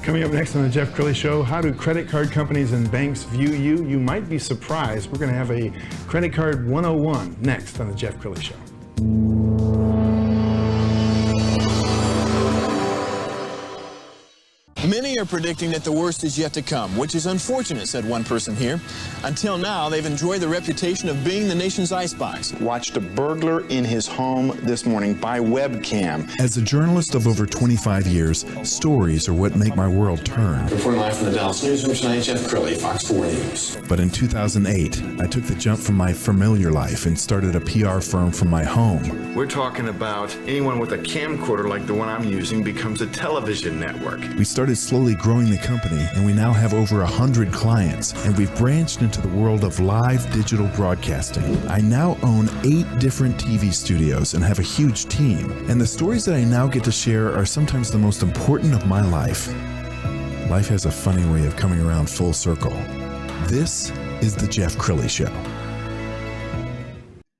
Coming up next on the Jeff Crilley Show, how do credit card companies and banks view you? You might be surprised. We're going to have a Credit Card 101 next on the Jeff Crilley Show. Many are predicting that the worst is yet to come, which is unfortunate, said one person here. Until now, they've enjoyed the reputation of being the nation's icebox. Watched a burglar in his home this morning by webcam. As a journalist of over 25 years, stories are what make my world turn. Reporting live from the Dallas newsroom tonight, Jeff Crilley, Fox 4 News. But in 2008, I took the jump from my familiar life and started a PR firm from my home. We're talking about anyone with a camcorder like the one I'm using becomes a television network. We started slowly growing the company, and we now have over 100 clients, and we've branched into the world of live digital broadcasting. I now own 8 different TV studios and have a huge team, and the stories that I now get to share are sometimes the most important of my life. Life has a funny way of coming around full circle. This is the Jeff Crilley Show.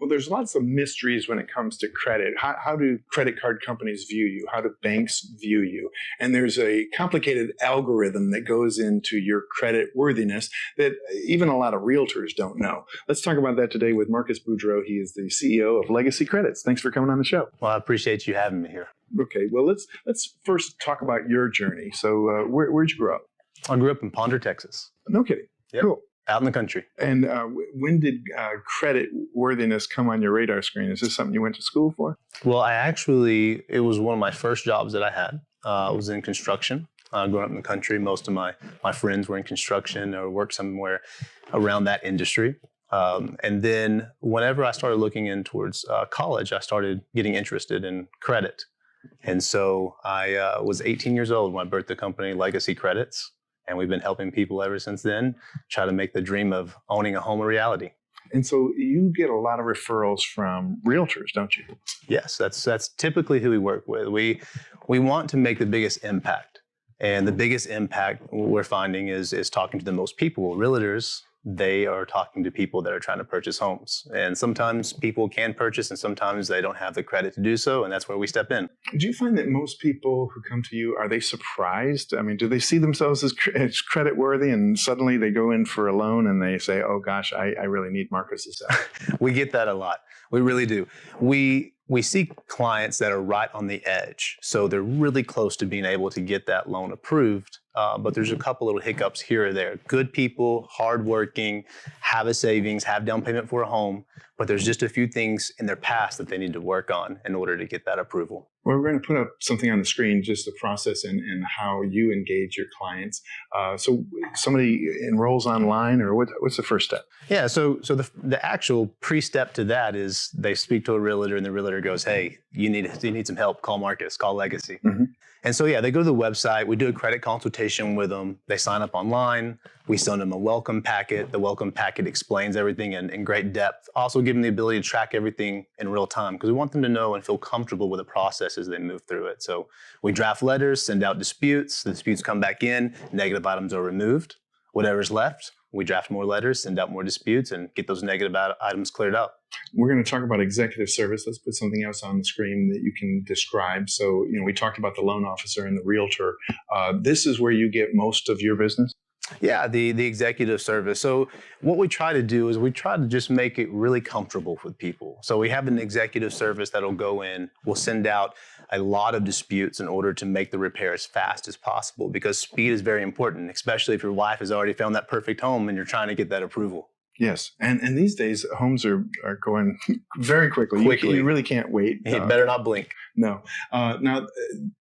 Well, there's lots of mysteries when it comes to credit. How do credit card companies view you? How do banks view you? And there's a complicated algorithm that goes into your credit worthiness that even a lot of realtors don't know. Let's talk about that today with Marcus Boudreaux. He is the CEO of Legacy Credits. Thanks for coming on the show. Well, I appreciate you having me here. Okay, well, let's first talk about your journey. So where'd you grow up? I grew up in Ponder, Texas. No kidding. Yep. Cool. Out in the country. And when did credit worthiness come on your radar screen? Is this something you went to school for? Well, it was one of my first jobs that I had. I was in construction. Growing up in the country, most of my friends were in construction or worked somewhere around that industry. And then whenever I started looking in towards college, I started getting interested in credit. And so I was 18 years old when I birthed the company Legacy Credits. And we've been helping people ever since then try to make the dream of owning a home a reality. And so you get a lot of referrals from realtors, don't you? Yes, that's typically who we work with. We want to make the biggest impact. And the biggest impact we're finding is talking to the most people. Realtors, they are talking to people that are trying to purchase homes. And sometimes people can purchase and sometimes they don't have the credit to do so. And that's where we step in. Do you find that most people who come to you, are they surprised? I mean, do they see themselves as credit worthy and suddenly they go in for a loan and they say, oh gosh, I really need Marcus's help? We get that a lot. We really do. We see clients that are right on the edge. So they're really close to being able to get that loan approved. But there's a couple little hiccups here or there. Good people, hardworking, have a savings, have down payment for a home, but there's just a few things in their past that they need to work on in order to get that approval. Well, we're going to put up something on the screen, just the process and how you engage your clients. So somebody enrolls online, or what's the first step? Yeah, so the actual pre-step to that is they speak to a realtor and the realtor goes, hey, you need some help, call Marcus, call Legacy. Mm-hmm. And so, yeah, they go to the website. We do a credit consultation with them. They sign up online. We send them a welcome packet. The welcome packet explains everything in great depth. Also give them the ability to track everything in real time because we want them to know and feel comfortable with the process as they move through it. So we draft letters, send out disputes. The disputes come back in. Negative items are removed. Whatever's left, we draft more letters, send out more disputes, and get those negative items cleared up. We're going to talk about executive service. Let's put something else on the screen that you can describe. So, we talked about the loan officer and the realtor. This is where you get most of your business? Yeah, the executive service. So what we try to do is we try to just make it really comfortable with people. So we have an executive service that'll go in. We'll send out a lot of disputes in order to make the repair as fast as possible because speed is very important, especially if your wife has already found that perfect home and you're trying to get that approval. Yes, and these days homes are going very quickly. You really can't wait. You better not blink. No. Now,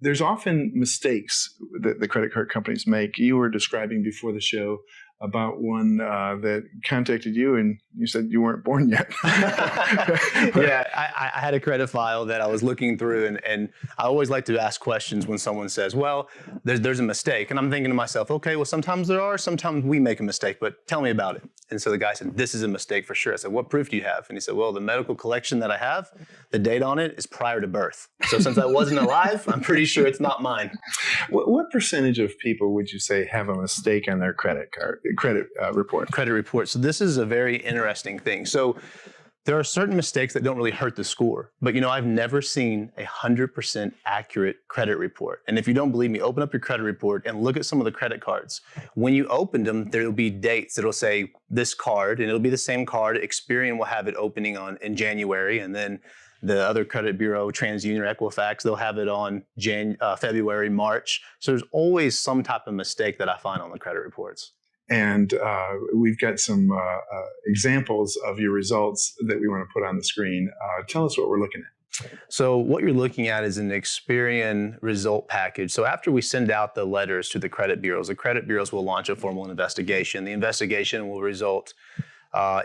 there's often mistakes that the credit card companies make. You were describing before the show about one that contacted you and you said you weren't born yet. Yeah, I had a credit file that I was looking through and I always like to ask questions when someone says, well, there's a mistake. And I'm thinking to myself, okay, well, sometimes there are, sometimes we make a mistake, but tell me about it. And so the guy said, this is a mistake for sure. I said, what proof do you have? And he said, well, the medical collection that I have, the date on it is prior to birth. So since I wasn't alive, I'm pretty sure it's not mine. What percentage of people would you say have a mistake on their credit report? Credit report. So this is a very interesting thing. So There are certain mistakes that don't really hurt the score, but I've never seen a 100% accurate credit report. And if you don't believe me, open up your credit report and look at some of the credit cards. When you open them, there'll be dates. It'll say this card, and it'll be the same card. Experian will have it opening in January, and then the other credit bureau, TransUnion or Equifax, they'll have it on February, March. So there's always some type of mistake that I find on the credit reports. And we've got some examples of your results that we want to put on the screen. Tell us what we're looking at. So what you're looking at is an Experian result package. So after we send out the letters to the credit bureaus will launch a formal investigation. The investigation will result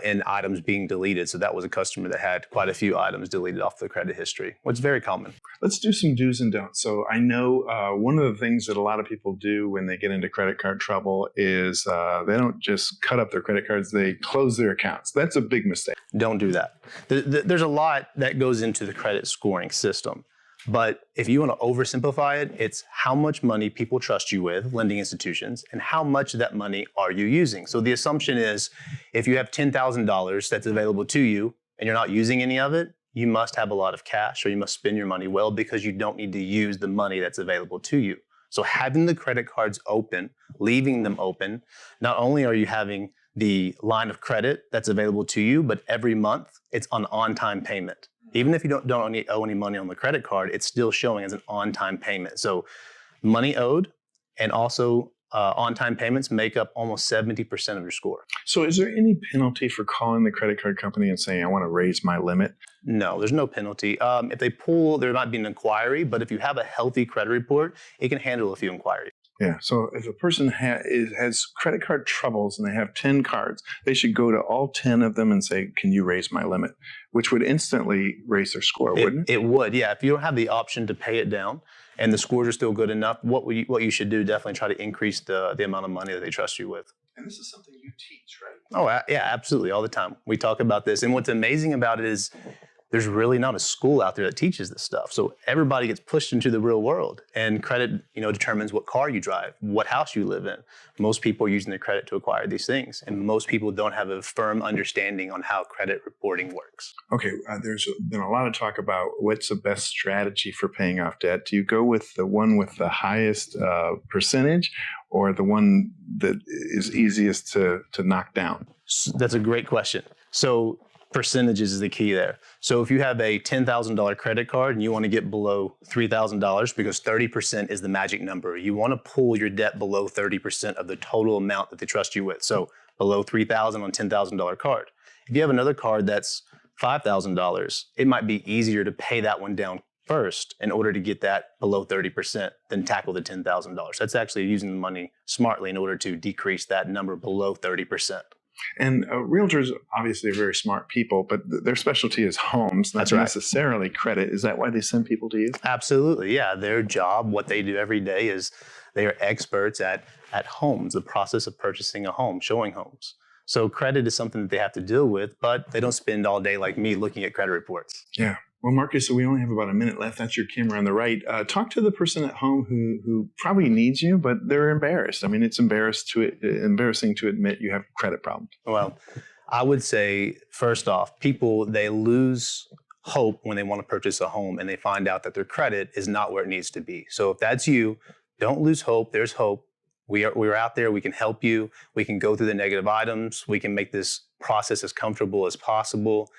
in items being deleted. So that was a customer that had quite a few items deleted off the credit history, which is very common. Let's do some do's and don'ts. So I know one of the things that a lot of people do when they get into credit card trouble is they don't just cut up their credit cards, they close their accounts. That's a big mistake. Don't do that. There's a lot that goes into the credit scoring system. But if you want to oversimplify it, it's how much money people trust you with, lending institutions, and how much of that money are you using. So the assumption is if you have $10,000 that's available to you and you're not using any of it, you must have a lot of cash or you must spend your money well because you don't need to use the money that's available to you. So having the credit cards open, leaving them open, not only are you having the line of credit that's available to you, but every month it's an on-time payment. Even if you don't owe any money on the credit card, it's still showing as an on-time payment. So money owed and also on-time payments make up almost 70% of your score. So is there any penalty for calling the credit card company and saying, I want to raise my limit? No, there's no penalty. If they pull, there might be an inquiry, but if you have a healthy credit report, it can handle a few inquiries. Yeah. So if a person has credit card troubles and they have 10 cards, they should go to all 10 of them and say, can you raise my limit? Which would instantly raise their score, wouldn't it? It would, yeah. If you don't have the option to pay it down and the scores are still good enough, what you should do, definitely try to increase the amount of money that they trust you with. And this is something you teach, right? Oh, yeah, absolutely. All the time. We talk about this. And what's amazing about it is there's really not a school out there that teaches this stuff. So everybody gets pushed into the real world, and credit, determines what car you drive, what house you live in. Most people are using their credit to acquire these things, and most people don't have a firm understanding on how credit reporting works. Okay, there's been a lot of talk about what's the best strategy for paying off debt. Do you go with the one with the highest percentage, or the one that is easiest to knock down? That's a great question. So percentages is the key there. So if you have a $10,000 credit card and you want to get below $3,000 because 30% is the magic number, you want to pull your debt below 30% of the total amount that they trust you with. So below $3,000 on a $10,000 card. If you have another card that's $5,000, it might be easier to pay that one down first in order to get that below 30% than tackle the $10,000. That's actually using the money smartly in order to decrease that number below 30%. And realtors obviously are very smart people, but their specialty is homes, not necessarily credit. Is that why they send people to you? Absolutely, yeah. Their job, what they do every day is they are experts at homes, the process of purchasing a home, showing homes. So credit is something that they have to deal with, but they don't spend all day like me looking at credit reports. Yeah. Well, Marcus, so we only have about a minute left. That's your camera on the right. Talk to the person at home who probably needs you, but they're embarrassed. I mean, it's embarrassing to admit you have credit problems. Well, I would say, first off, people, they lose hope when they want to purchase a home and they find out that their credit is not where it needs to be. So if that's you, don't lose hope. There's hope. We're out there. We can help you. We can go through the negative items. We can make this process as comfortable as possible.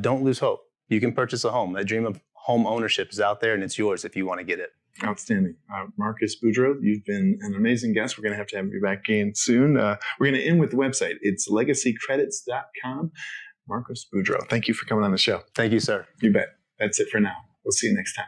Don't lose hope. You can purchase a home. That dream of home ownership is out there, and it's yours if you want to get it. Outstanding. Marcus Boudreaux, you've been an amazing guest. We're going to have you back in soon. We're going to end with the website. It's legacycredits.com. Marcus Boudreaux, thank you for coming on the show. Thank you, sir. You bet. That's it for now. We'll see you next time.